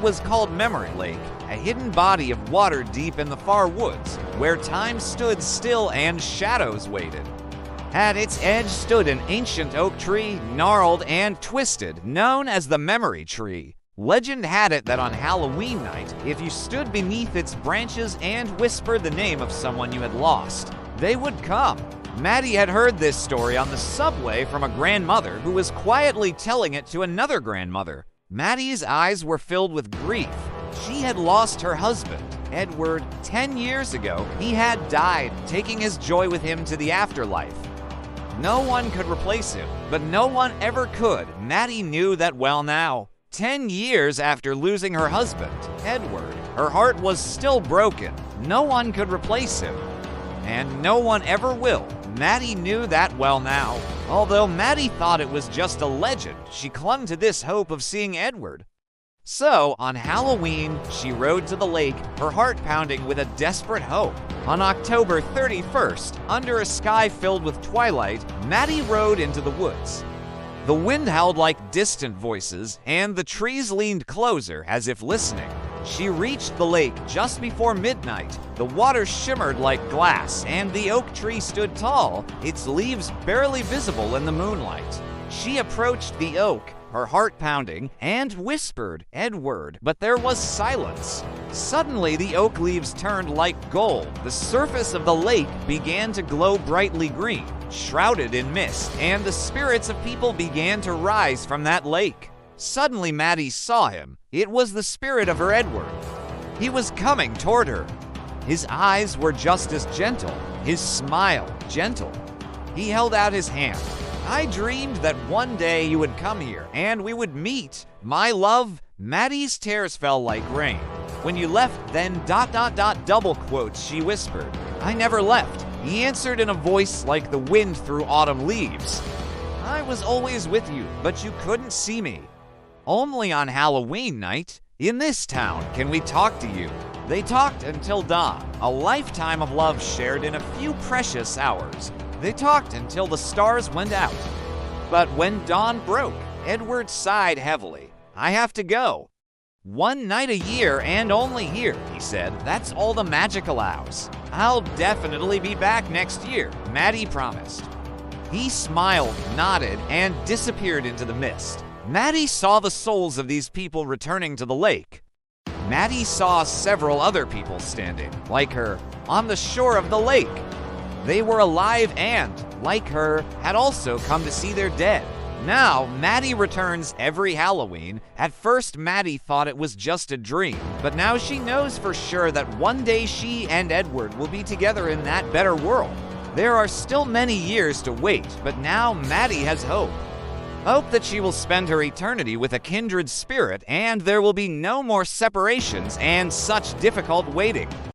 was called Memory Lake, a hidden body of water deep in the far woods, where time stood still and shadows waited. At its edge stood an ancient oak tree, gnarled and twisted, known as the Memory Tree. Legend had it that on Halloween night, if you stood beneath its branches and whispered the name of someone you had lost, they would come. Maddie had heard this story on the subway from a grandmother who was quietly telling it to another grandmother. Maddie's eyes were filled with grief. She had lost her husband, Edward, 10 years ago. He had died, taking his joy with him to the afterlife. No one could replace him, but no one ever could. Maddie knew that well now. 10 years after losing her husband, Edward, her heart was still broken. No one could replace him, and no one ever will. Maddie knew that well now. Although Maddie thought it was just a legend, she clung to this hope of seeing Edward. So, on Halloween, she rode to the lake, her heart pounding with a desperate hope. On October 31st, under a sky filled with twilight, Maddie rode into the woods. The wind howled like distant voices, and the trees leaned closer as if listening. She reached the lake just before midnight. The water shimmered like glass, and the oak tree stood tall, its leaves barely visible in the moonlight. She approached the oak, her heart pounding, and whispered, "Edward," but there was silence. Suddenly, the oak leaves turned like gold. The surface of the lake began to glow brightly green, shrouded in mist, and the spirits of people began to rise from that lake. Suddenly, Maddie saw him. It was the spirit of her Edward. He was coming toward her. His eyes were just as gentle, his smile gentle. He held out his hand. "I dreamed that one day you would come here, and we would meet. My love." Maddie's tears fell like rain. "When you left, then ... double quotes," she whispered. "I never left," he answered in a voice like the wind through autumn leaves. "I was always with you, but you couldn't see me. Only on Halloween night, in this town, can we talk to you." They talked until dawn, a lifetime of love shared in a few precious hours. They talked until the stars went out. But when dawn broke, Edward sighed heavily. "I have to go. One night a year and only here," he said. "That's all the magic allows. I'll definitely be back next year," Maddie promised. He smiled, nodded, and disappeared into the mist. Maddie saw the souls of these people returning to the lake. Maddie saw several other people standing, like her, on the shore of the lake. They were alive and, like her, had also come to see their dead. Now, Maddie returns every Halloween. At first, Maddie thought it was just a dream, but now she knows for sure that one day she and Edward will be together in that better world. There are still many years to wait, but now Maddie has hope. Hope that she will spend her eternity with a kindred spirit, and there will be no more separations and such difficult waiting.